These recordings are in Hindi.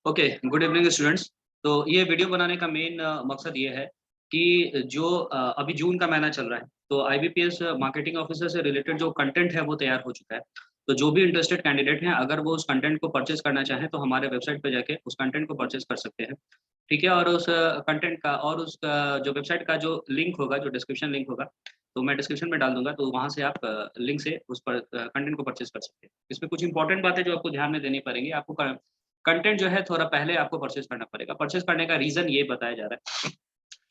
Okay, good evening students. तो ये वीडियो बनाने का मेन मकसद ये है कि जो अभी जून का महीना चल रहा है, तो आईबीपीएस मार्केटिंग ऑफिसर से रिलेटेड जो कंटेंट है वो तैयार हो चुका है। तो जो भी इंटरेस्टेड कैंडिडेट हैं, अगर वो उस कंटेंट को परचेज करना चाहें तो हमारे वेबसाइट पे जाके उस कंटेंट को परचेज कर सकते हैं। ठीक है? और उस कंटेंट का और उसका जो वेबसाइट का जो लिंक होगा, जो डिस्क्रिप्शन लिंक होगा, तो मैं डिस्क्रिप्शन में डाल दूँगा, तो वहाँ से आप लिंक से उस पर कंटेंट को परचेज कर सकते हैं। इसमें कुछ इंपॉर्टेंट बातें जो आपको ध्यान में देनी पड़ेंगी। आपको कंटेंट जो है थोड़ा पहले आपको परचेज़ करना पड़ेगा। परचेज़ करने का रीज़न ये बताया जा रहा है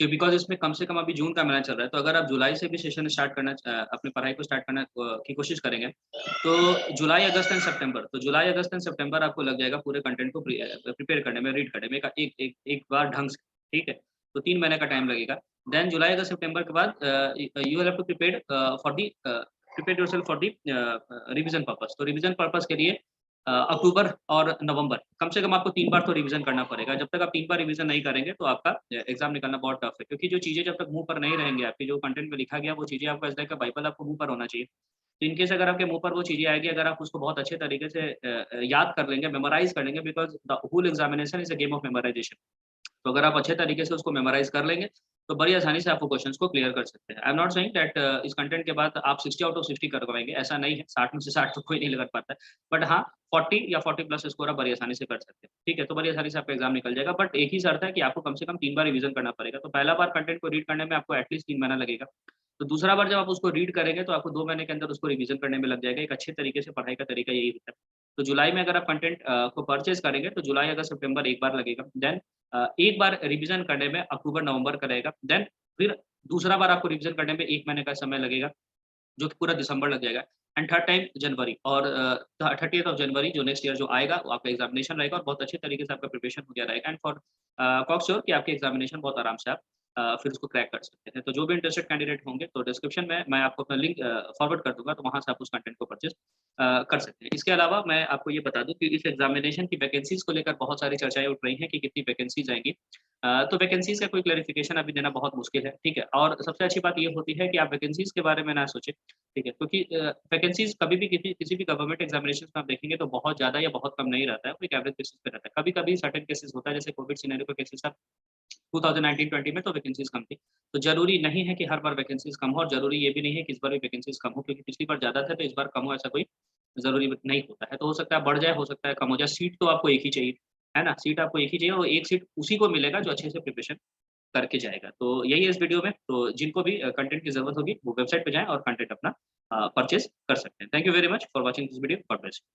कि बिकॉज़ इसमें कम से कम अभी जून का महीना चल रहा है, तो अगर आप जुलाई से भी सेशन स्टार्ट करना अपनी पढ़ाई को स्टार्ट करना की कोशिश करेंगे, तो जुलाई, अगस्त एंड सितंबर, तो जुलाई, अगस्त एंड सितंबर आपको लग जाएगा पूरे कंटेंट को प्रिपेयर करने में, रीड करने में एक बार ढंग से, ठीक है? तो 3 महीने का टाइम लगेगा। देन जुलाई, अगस्त, सितंबर के बाद you will have to prepare yourself for the revision purpose. तो रिवीजन पर्पज़ के लिए अक्टूबर और नवंबर कम से कम आपको 3 बार तो रिवीजन करना पड़ेगा। जब तक आप 3 बार रिवीजन नहीं करेंगे तो आपका एग्ज़ाम निकालना बहुत टफ है, क्योंकि जो चीज़ें जब तक मुँह पर नहीं रहेंगी, आपके जो कंटेंट में लिखा गया वो चीज़ें आपको ऐसा है कि बाइबल आपको मुँह पर होना चाहिए। तो इन केस अगर आपके मुँह पर वो चीज़ें आएगी, अगर आप उसको बहुत अच्छे तरीके से याद कर लेंगे, मेमोराइज़ कर लेंगे, because the whole examination is a game of memorisation. तो अगर आप अच्छे तरीके से उसको मेमोराइज़ कर लेंगे, तो बड़ी आसानी से आप वो क्वेश्चन्स को क्लियर कर सकते हैं। I am not saying that इस कंटेंट के बाद आप 60 आउट ऑफ 60 कर पाएँगे, ऐसा नहीं है, 60 में से 60 तो कोई नहीं कर पाता है। बट हाँ, 40 या 40 प्लस स्कोर आप बड़ी आसानी से कर सकते हैं। ठीक है? तो बड़ी आसानी से आपका एग्ज़ाम निकल जाएगा, बट एक ही शर्त है कि आपको कम से कम 3 बार रिवीज़न करना पड़ेगा। तो पहला बार कंटेंट को रीड करने में आपको एटलीस्ट 3 महीना लगेगा। तो दूसरा बार जब आप उसको रीड करेंगे, तो आपको 2 महीने के अंदर उसको रिवीज़न करने में लग जाएगा। एक अच्छे तरीके से पढ़ाई का तरीका यही होता है। तो जुलाई में अगर आप कंटेंट को परचेज़ करेंगे, तो जुलाई, अगस्त, सितंबर एक बार लगेगा। देन एक बार रिवीजन करने में अक्टूबर, नवंबर का रहेगा। देन फिर दूसरा बार आपको रिवीजन करने में 1 महीने का समय लगेगा, जो कि पूरा दिसंबर लग जाएगा। एंड थर्ड टाइम जनवरी, और 30th ऑफ जनवरी जो नेक्स्ट ईयर जो आएगा, वो आपका एग्ज़ामिनेशन रहेगा और बहुत अच्छे तरीके से आपका प्रिपरेशन हो गया रहेगा। एंड फॉर कॉक श्योर कि आपके एग्ज़ामिनेशन बहुत आराम से आप फिर उसको क्रैक कर सकते हैं। तो जो भी इंटरेस्टेड कैंडिडेट होंगे, तो डिस्क्रिप्शन में मैं आपको अपना लिंक फॉरवर्ड कर दूँगा, तो वहाँ से आप उस कंटेंट को परचेज़ कर सकते हैं। इसके अलावा मैं आपको ये बता दूँ कि इस एग्ज़ामिनेशन की वैकेंसीज़ को लेकर बहुत सारी चर्चाएँ उठ रही हैं कि कितनी वैकेंसीज़ आएँगी। तो वैकेंसीज़ का कोई क्लैरिफ़िकेशन अभी देना बहुत मुश्किल है, ठीक है? और सबसे अच्छी बात ये होती है कि आप वैकेंसीज़ के बारे में ना सोचें, ठीक है? क्योंकि वैकेंसीज़ कभी भी किसी भी गवर्नमेंट एग्ज़ामिनेशंस में आप देखेंगे तो बहुत ज़्यादा या बहुत कम नहीं रहता है, वो एक एवरेज बेसिस पे रहता है। कभी-कभी सर्टेन केसेज़ होता है, जैसे कोविड सिनेरियो का केसेज़ था 2019-20 में, तो वैकेंसीज़ कम थी। तो ज़रूरी नहीं है कि हर बार वैकेंसीज़ कम हो, और ज़रूरी ये भी नहीं है कि इस बार भी वैकेंसीज़ कम हो, क्योंकि पिछली बार ज़्यादा था तो इस बार कम हो, ऐसा कोई ज़रूरी नहीं होता है। तो हो सकता है बढ़ जाए, हो सकता है कम हो जाए। सीट तो आपको एक ही चाहिए, है ना? सीट आपको एक ही चाहिए, और एक सीट उसी को मिलेगा जो अच्छे से प्रिपरेशन करके जाएगा। तो यही है इस वीडियो में, तो जिनको भी कंटेंट की ज़रूरत होगी वो वेबसाइट पे जाएँ और कंटेंट अपना परचेज़ कर सकते हैं। Thank you very much for watching this video. God bless you.